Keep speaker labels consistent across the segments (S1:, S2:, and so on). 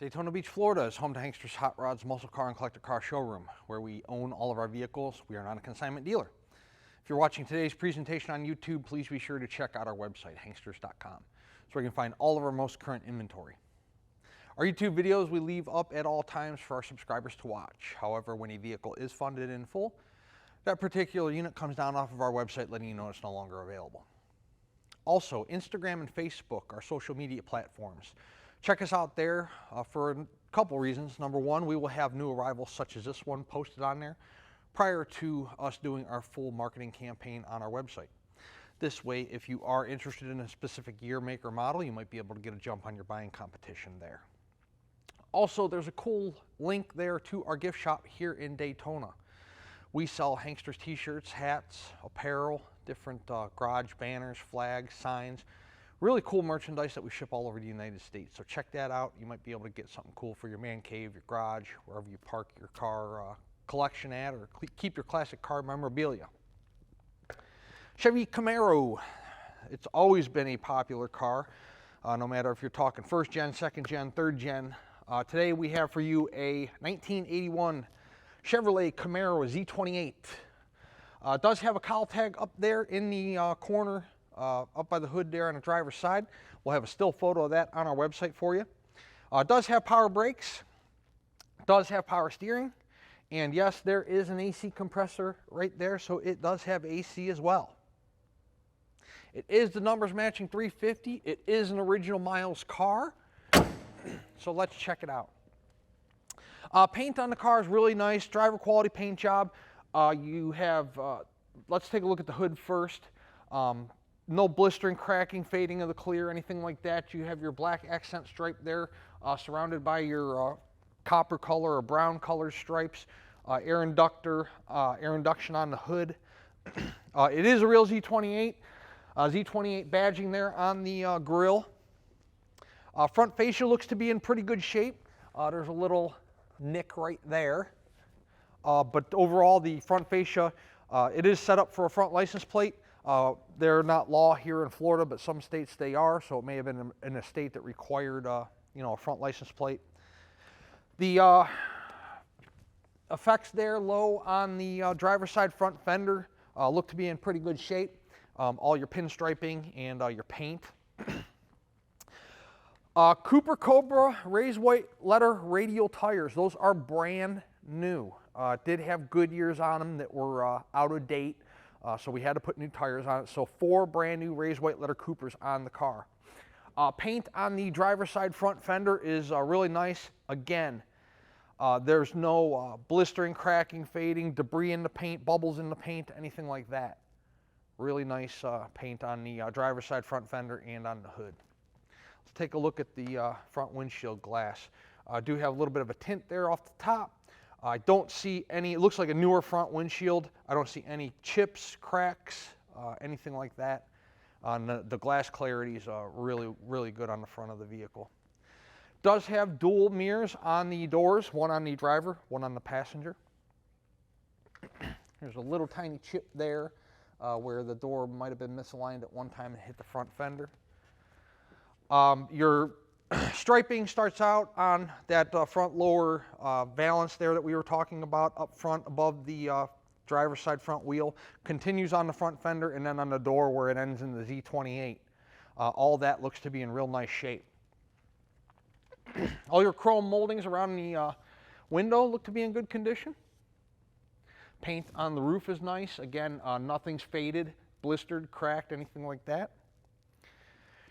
S1: Daytona Beach, Florida is home to Hankster's Hot Rods Muscle Car and Collector Car Showroom, where we own all of our vehicles. We are not a consignment dealer. If you're watching today's presentation on YouTube, please be sure to check out our website, hanksterscom, so you can find all of our most current inventory. Our YouTube videos we leave up at all times for our subscribers to watch. However, when a vehicle is funded in full, that particular unit comes down off of our website, letting you know it's no longer available. Also, Instagram and Facebook are social media platforms. Check us out there for a couple reasons. Number one, we will have new arrivals such as this one posted on there prior to us doing our full marketing campaign on our website. This way, if you are interested in a specific year, make, or model, you might be able to get a jump on your buying competition there. Also, there's a cool link there to our gift shop here in Daytona. We sell Hanksters t-shirts, hats, apparel, different garage banners, flags, signs. Really cool merchandise that we ship all over the United States. So check that out. You might be able to get something cool for your man cave, your garage, wherever you park your car collection at, or keep your classic car memorabilia. Chevy Camaro. It's always been a popular car, no matter if you're talking first gen, second gen, third gen. Today we have for you a 1981 Chevrolet Camaro Z28. It does have a cowl tag up there in the corner, up by the hood there on the driver's side. We'll have a still photo of that on our website for you. It does have power brakes, does have power steering, and yes, there is an AC compressor right there, so it does have AC as well. It is the numbers matching 350. It is an original miles car, so let's check it out. Paint on the car is really nice, driver quality paint job. You have, let's take a look at the hood first. No blistering, cracking, fading of the clear, anything like that. You have your black accent stripe there, surrounded by your copper color or brown color stripes. Air induction on the hood. It is a real Z28. Z28 badging there on the grille. Front fascia looks to be in pretty good shape. There's a little nick right there. But overall, the front fascia, it is set up for a front license plate. They're not law here in Florida, but some states they are, so it may have been in a state that required, you know, a front license plate. The effects there low on the driver's side front fender look to be in pretty good shape. All your pinstriping and your paint. Cooper Cobra raised white letter radial tires. Those are brand new. Did have Goodyears on them that were out of date, so we had to put new tires on it. So 4 brand new raised white letter Coopers on the car. Paint on the driver's side front fender is really nice. Again, there's no blistering, cracking, fading, debris in the paint, bubbles in the paint, anything like that. Really nice paint on the driver's side front fender and on the hood. Let's take a look at the front windshield glass. I do have a little bit of a tint there off the top. I don't see any, it looks like a newer front windshield. I don't see any chips, cracks, anything like that. The glass clarity is really, really good on the front of the vehicle. Does have dual mirrors on the doors, one on the driver, one on the passenger. There's a little tiny chip there where the door might have been misaligned at one time and hit the front fender. Your striping starts out on that front lower valance there that we were talking about up front above the driver's side front wheel, continues on the front fender, and then on the door where it ends in the Z28. All that looks to be in real nice shape. All your chrome moldings around the window look to be in good condition. Paint on the roof is nice. Again, nothing's faded, blistered, cracked, anything like that.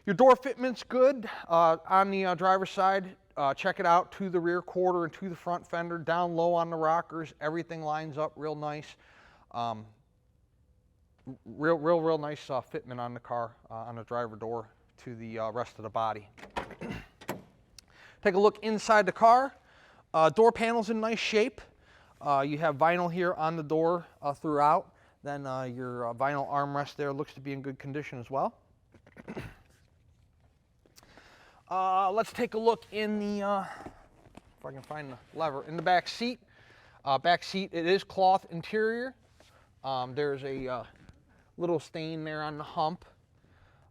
S1: Your door fitment's good on the driver's side. Check it out to the rear quarter and to the front fender, down low on the rockers. Everything lines up real nice. Real nice fitment on the car, on the driver door to the rest of the body. Take a look inside the car. Door panel's in nice shape. You have vinyl here on the door throughout. Then your vinyl armrest there looks to be in good condition as well. Let's take a look in the, if I can find the lever, in the back seat. Back seat, it is cloth interior. There's a little stain there on the hump.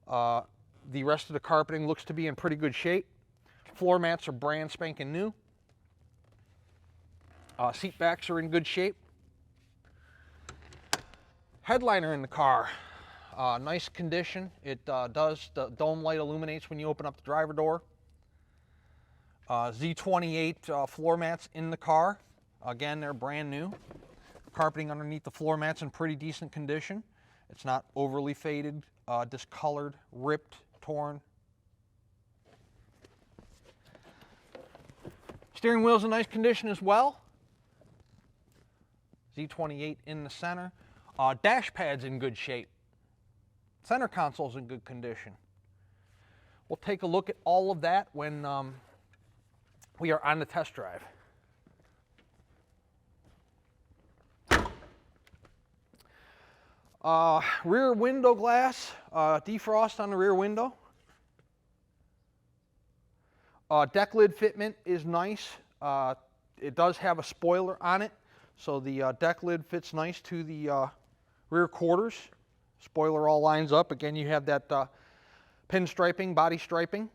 S1: The rest of the carpeting looks to be in pretty good shape. Floor mats are brand spanking new. Seat backs are in good shape. Headliner in the car, nice condition. It does, the dome light illuminates when you open up the driver door. Z28 floor mats in the car. Again, they're brand new. Carpeting underneath the floor mats in pretty decent condition. It's not overly faded, discolored, ripped, torn. Steering wheel's in nice condition as well. Z28 in the center. Dash pad's in good shape. Center console's in good condition. We'll take a look at all of that when we are on the test drive. Rear window glass, defrost on the rear window. Deck lid fitment is nice. It does have a spoiler on it, so the deck lid fits nice to the rear quarters. Spoiler all lines up. Again, you have that pin striping, body striping.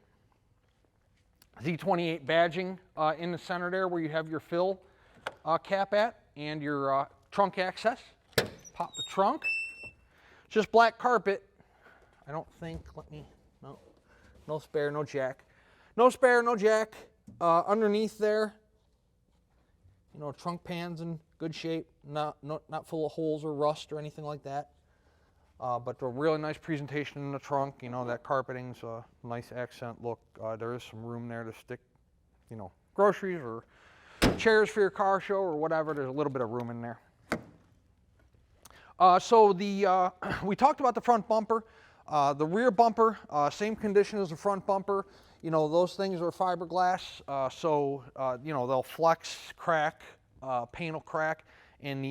S1: Z28 badging in the center there where you have your fill cap at and your trunk access. Pop the trunk. Just black carpet. I don't think, no spare, no jack. No spare, no jack. Underneath there, you know, trunk pan's in good shape, not full of holes or rust or anything like that. But a really nice presentation in the trunk. You know, that carpeting's a nice accent look. There is some room there to stick, you know, groceries or chairs for your car show or whatever. There's a little bit of room in there. We talked about the front bumper. The rear bumper, same condition as the front bumper. You know, those things are fiberglass, you know, they'll flex, crack, paint will crack, and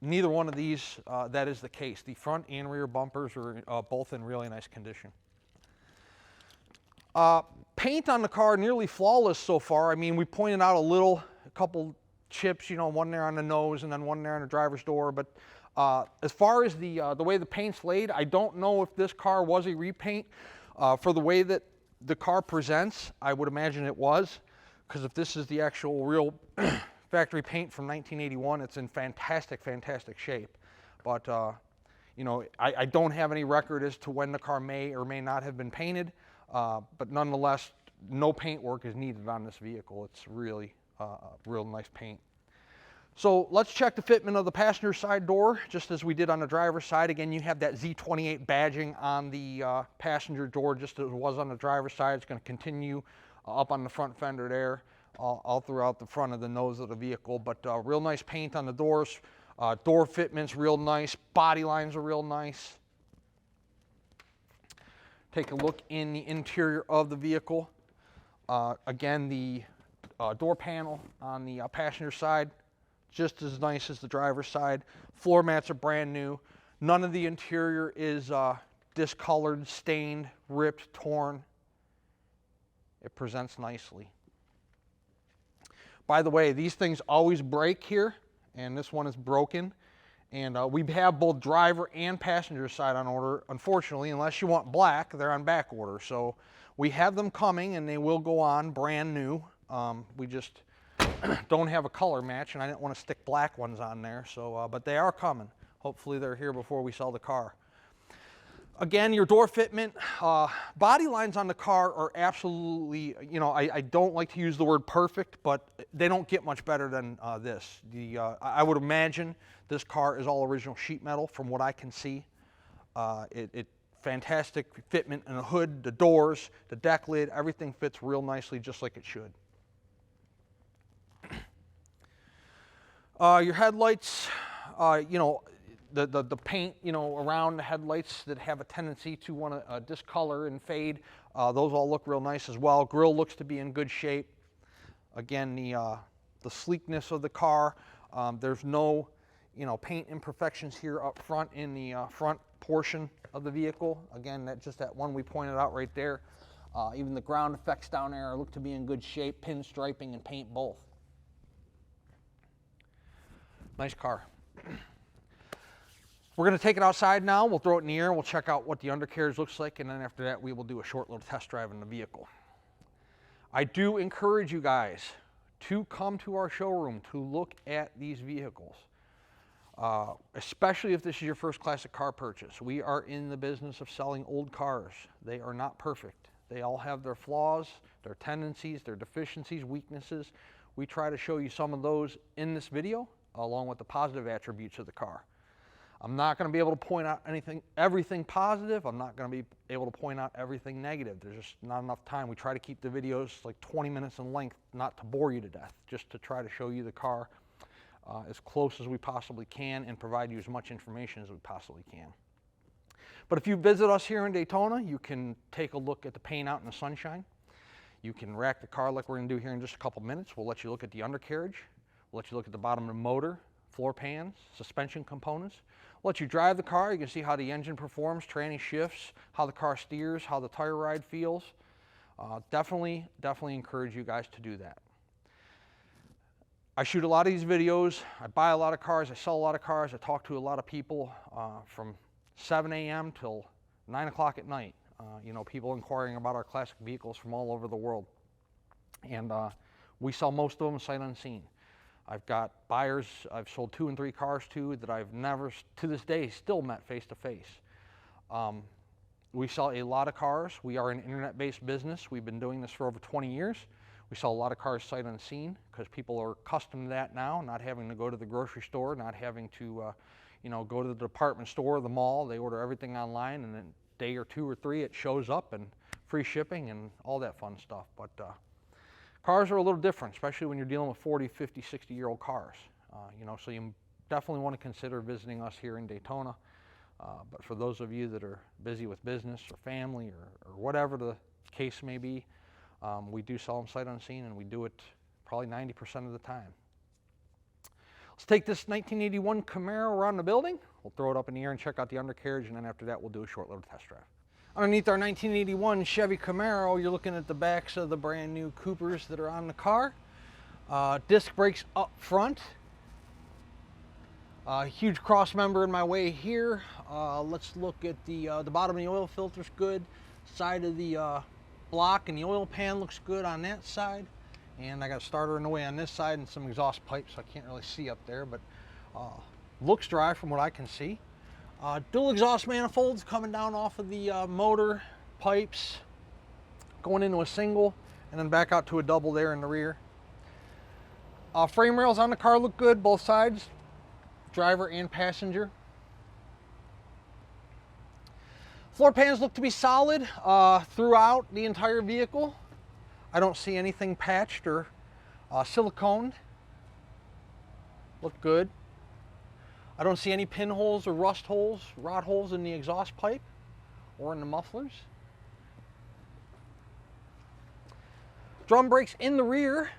S1: neither one of these, that is the case. The front and rear bumpers are both in really nice condition. Paint on the car nearly flawless so far. I mean, we pointed out a couple chips, you know, one there on the nose and then one there on the driver's door, but as far as the way the paint's laid, I don't know if this car was a repaint. For the way that the car presents, I would imagine it was, because if this is the actual real factory paint from 1981, it's in fantastic, fantastic shape. But, you know, I don't have any record as to when the car may or may not have been painted, but nonetheless, no paint work is needed on this vehicle. It's really real nice paint. So let's check the fitment of the passenger side door, just as we did on the driver's side. Again, you have that Z28 badging on the passenger door, just as it was on the driver's side. It's going to continue up on the front fender there, all throughout the front of the nose of the vehicle. But real nice paint on the doors. Door fitment's real nice. Body lines are real nice. Take a look in the interior of the vehicle. Again, the door panel on the passenger side, just as nice as the driver's side. Floor mats are brand new. None of the interior is discolored, stained, ripped, torn. It presents nicely. By the way, these things always break here, and this one is broken. And we have both driver and passenger side on order. Unfortunately, unless you want black, they're on back order. So we have them coming, and they will go on brand new. We just don't have a color match, and I didn't want to stick black ones on there. So, but they are coming. Hopefully they're here before we sell the car. Again, your door fitment, body lines on the car are absolutely, you know, I don't like to use the word perfect, but they don't get much better than this. I would imagine this car is all original sheet metal from what I can see. Fantastic fitment in the hood, the doors, the deck lid, everything fits real nicely just like it should. Your headlights, you know, the paint, you know, around the headlights that have a tendency to want to discolor and fade, those all look real nice as well. Grille looks to be in good shape. Again, the sleekness of the car, there's no, you know, paint imperfections here up front in the front portion of the vehicle. Again, just that one we pointed out right there. Even the ground effects down there look to be in good shape, pin striping and paint both. Nice car. We're going to take it outside now. We'll throw it in the air. We'll check out what the undercarriage looks like, and then after that we will do a short little test drive in the vehicle. I do encourage you guys to come to our showroom to look at these vehicles, especially if this is your first classic car purchase. We are in the business of selling old cars. They are not perfect. They all have their flaws, their tendencies, their deficiencies, weaknesses. We try to show you some of those in this video, along with the positive attributes of the car. I'm not going to be able to point out everything positive. I'm not going to be able to point out everything negative. There's just not enough time. We try to keep the videos like 20 minutes in length, not to bore you to death, just to try to show you the car as close as we possibly can and provide you as much information as we possibly can. But if you visit us here in Daytona, you can take a look at the paint out in the sunshine. You can rack the car like we're going to do here in just a couple minutes. We'll let you look at the undercarriage. We'll let you look at the bottom of the motor, floor pans, suspension components. We'll let you drive the car. You can see how the engine performs, tranny shifts, how the car steers, how the tire ride feels. Definitely encourage you guys to do that. I shoot a lot of these videos. I buy a lot of cars. I sell a lot of cars. I talk to a lot of people from 7 a.m. till 9 o'clock at night. You know, people inquiring about our classic vehicles from all over the world. And we sell most of them sight unseen. I've got buyers I've sold 2 and 3 cars to that I've never, to this day, still met face to face. We sell a lot of cars. We are an internet-based business. We've been doing this for over 20 years. We sell a lot of cars sight unseen because people are accustomed to that now, not having to go to the grocery store, not having to you know, go to the department store or the mall. They order everything online, and then a day or 2 or 3 it shows up, and free shipping and all that fun stuff. But cars are a little different, especially when you're dealing with 40, 50, 60-year-old cars. You know, so you definitely want to consider visiting us here in Daytona. But for those of you that are busy with business or family or whatever the case may be, we do sell them sight unseen, and we do it probably 90% of the time. Let's take this 1981 Camaro around the building. We'll throw it up in the air and check out the undercarriage, and then after that we'll do a short little test drive. Underneath our 1981 Chevy Camaro, you're looking at the backs of the brand new Coopers that are on the car. Disc brakes up front. Huge cross member in my way here. Let's look at the bottom of the oil filter's good. Side of the block and the oil pan looks good on that side. And I got a starter in the way on this side and some exhaust pipes, so I can't really see up there, but looks dry from what I can see. Dual exhaust manifolds coming down off of the motor pipes, going into a single and then back out to a double there in the rear. Frame rails on the car look good, both sides, driver and passenger. Floor pans look to be solid throughout the entire vehicle. I don't see anything patched or siliconed. Look good. I don't see any pinholes or rust holes, rot holes in the exhaust pipe or in the mufflers. Drum brakes in the rear.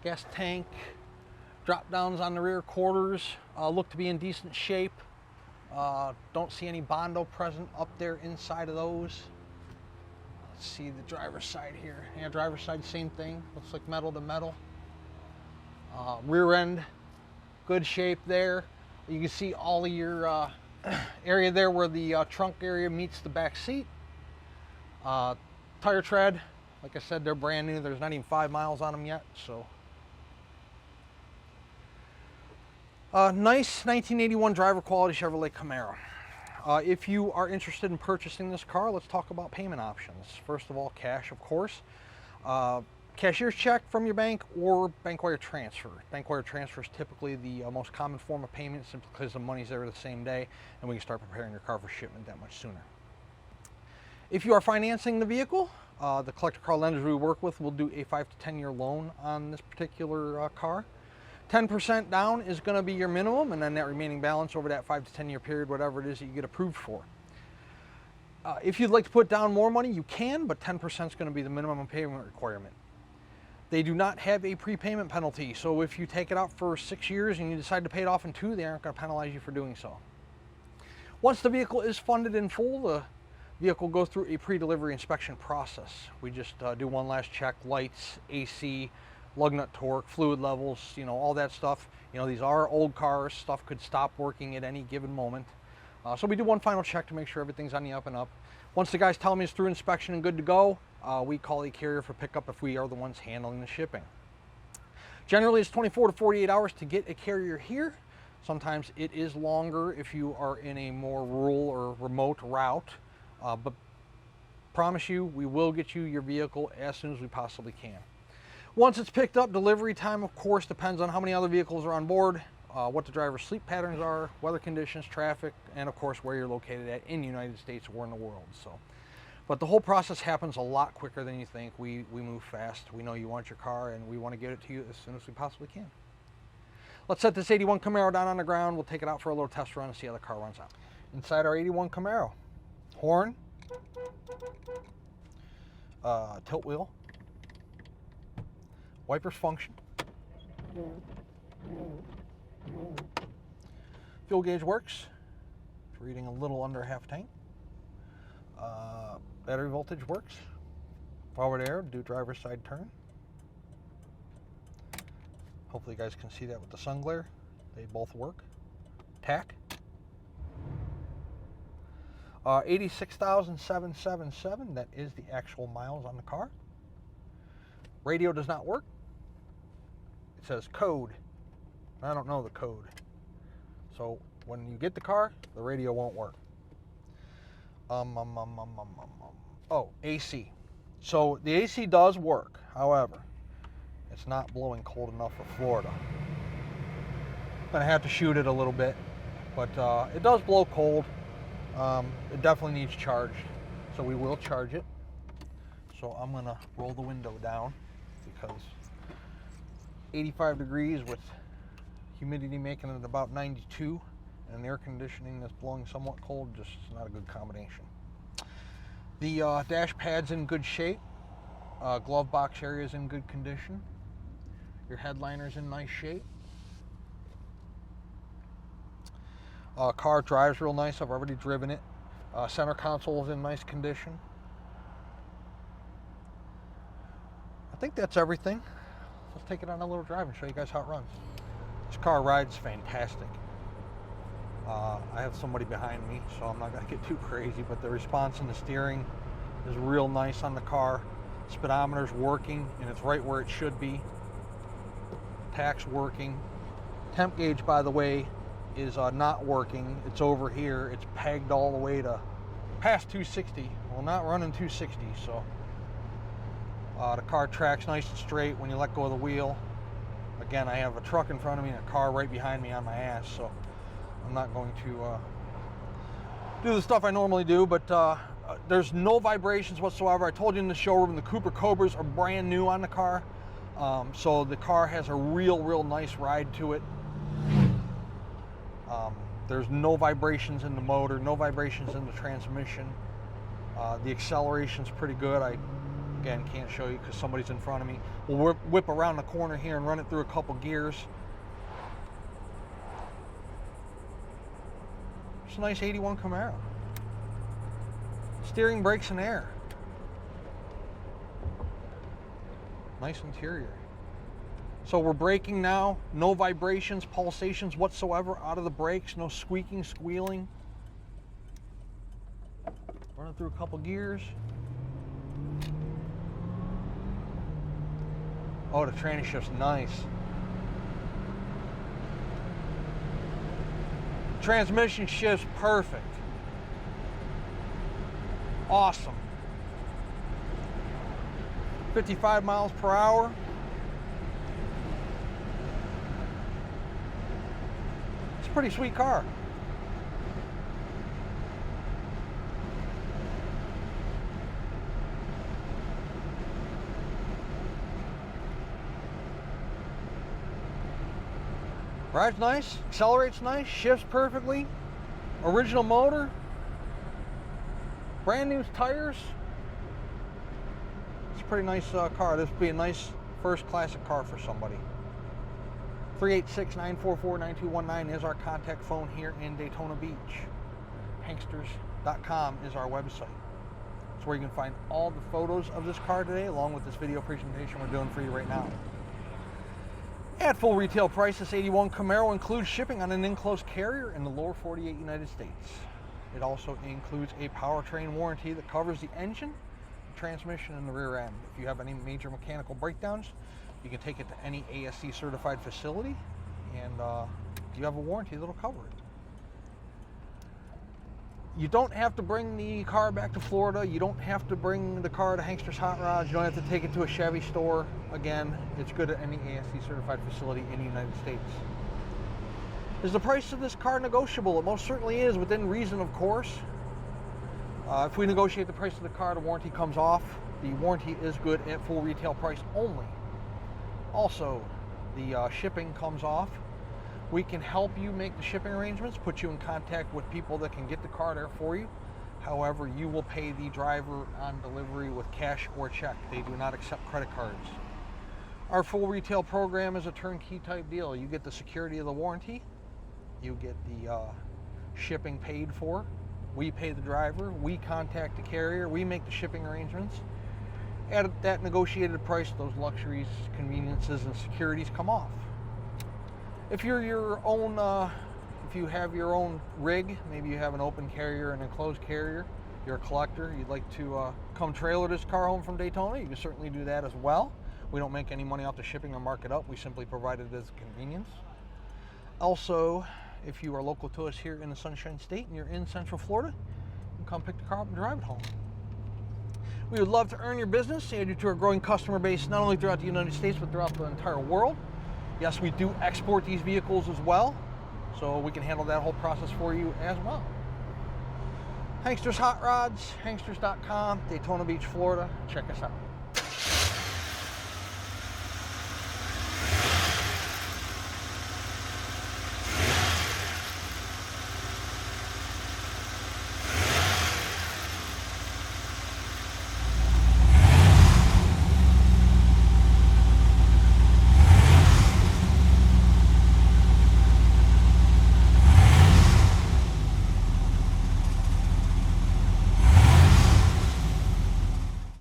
S1: Gas tank, drop downs on the rear quarters look to be in decent shape. Don't see any Bondo present up there inside of those. Let's see the driver's side here. Yeah, driver's side, same thing. Looks like metal to metal. Rear end, good shape there. You can see all of your area there where the trunk area meets the back seat. Tire tread, like I said, they're brand new. There's not even 5 miles on them yet, so. Nice 1981 driver quality Chevrolet Camaro. If you are interested in purchasing this car, let's talk about payment options. First of all, cash, of course. Cashier's check from your bank or bank wire transfer. Bank wire transfer is typically the most common form of payment simply because the money's there the same day and we can start preparing your car for shipment that much sooner. If you are financing the vehicle, the collector car lenders we work with will do a 5 to 10 year loan on this particular car. 10% down is going to be your minimum, and then that remaining balance over that 5 to 10 year period, whatever it is that you get approved for. If you'd like to put down more money, you can, but 10% is going to be the minimum payment requirement. They do not have a prepayment penalty, so if you take it out for 6 years and you decide to pay it off in 2, they aren't going to penalize you for doing so. Once the vehicle is funded in full, the vehicle goes through a pre-delivery inspection process. We just do one last check, lights, AC, lug nut torque, fluid levels, you know, all that stuff. You know, these are old cars. Stuff could stop working at any given moment. So we do one final check to make sure everything's on the up and up. Once the guys tell me it's through inspection and good to go, we call the carrier for pickup if we are the ones handling the shipping. Generally, it's 24 to 48 hours to get a carrier here. Sometimes it is longer if you are in a more rural or remote route, but promise you, we will get you your vehicle as soon as we possibly can. Once it's picked up, delivery time, of course, depends on how many other vehicles are on board, what the driver's sleep patterns are, weather conditions, traffic, and of course, where you're located at in the United States or in the world. But the whole process happens a lot quicker than you think. We move fast. We know you want your car, and we want to get it to you as soon as we possibly can. Let's set this 81 Camaro down on the ground. We'll take it out for a little test run and see how the car runs out. Inside our 81 Camaro, horn, tilt wheel, wipers function, fuel gauge works, it's reading a little under half tank, battery voltage works, forward air, do driver's side turn. Hopefully you guys can see that with the sun glare. They both work. Tack. 86,777, that is the actual miles on the car. Radio does not work. It says code. I don't know the code. So when you get the car, the radio won't work. Oh, AC. So the AC does work, however, it's not blowing cold enough for Florida. Gonna have to shoot it a little bit, but it does blow cold. It definitely needs charged, so we will charge it. So I'm gonna roll the window down because 85 degrees with humidity making it about 92 and air conditioning that's blowing somewhat cold, just not a good combination. The dash pad's in good shape. Glove box area is in good condition. Your headliner's in nice shape. Car drives real nice. I've already driven it. Center console is in nice condition. I think that's everything. Let's take it on a little drive and show you guys how it runs. This car rides fantastic. I have somebody behind me, so I'm not going to get too crazy, but the response in the steering is real nice on the car. Speedometer's working, and it's right where it should be. Tach's working. Temp gauge, by the way, is not working. It's over here. It's pegged all the way to past 260. Well, not running 260, so the car tracks nice and straight when you let go of the wheel. Again, I have a truck in front of me and a car right behind me on my ass, so I'm not going to do the stuff I normally do, but there's no vibrations whatsoever. I told you in the showroom the Cooper Cobras are brand new on the car, so the car has a real nice ride to it. There's no vibrations in the motor, no vibrations in the transmission. The acceleration's pretty good. I, again, can't show you because somebody's in front of me. We'll whip around the corner here and run it through a couple gears. It's a nice 81 Camaro. Steering, brakes, and air. Nice interior. So we're braking now. No vibrations, pulsations whatsoever out of the brakes. No squeaking, squealing. Running through a couple gears. Oh, the tranny shift's nice. Transmission shift's perfect. Awesome. 55 miles per hour. It's a pretty sweet car. Rides nice, accelerates nice, shifts perfectly. Original motor. Brand new tires. It's a pretty nice car. This would be a nice first classic car for somebody. 386-944-9219 is our contact phone here in Daytona Beach. Hanksters.com is our website. It's where you can find all the photos of this car today, along with this video presentation we're doing for you right now. At full retail price, this 81 Camaro includes shipping on an enclosed carrier in the lower 48 United States. It also includes a powertrain warranty that covers the engine, the transmission, and the rear end. If you have any major mechanical breakdowns, you can take it to any ASC certified facility, and you have a warranty that'll cover it. You don't have to bring the car back to Florida. You don't have to bring the car to Hanksters Hot Rods. You don't have to take it to a Chevy store. Again, it's good at any ASC certified facility in the United States. Is the price of this car negotiable? It most certainly is, within reason, of course. If we negotiate the price of the car, the warranty comes off. The warranty is good at full retail price only. Also, the shipping comes off. We can help you make the shipping arrangements, put you in contact with people that can get the car there for you. However, you will pay the driver on delivery with cash or check. They do not accept credit cards. Our full retail program is a turnkey type deal. You get the security of the warranty. You get the shipping paid for. We pay the driver. We contact the carrier. We make the shipping arrangements. At that negotiated price, those luxuries, conveniences, and securities come off. If you're your own, if you have your own rig, maybe you have an open carrier, an enclosed carrier, you're a collector, you'd like to come trailer this car home from Daytona, you can certainly do that as well. We don't make any money off the shipping or mark it up. We simply provide it as a convenience. Also, if you are local to us here in the Sunshine State and you're in Central Florida, you can come pick the car up and drive it home. We would love to earn your business, add you to our growing customer base, not only throughout the United States, but throughout the entire world. Yes, we do export these vehicles as well, so we can handle that whole process for you as well. Hanksters Hot Rods, hanksters.com, Daytona Beach, Florida. Check us out.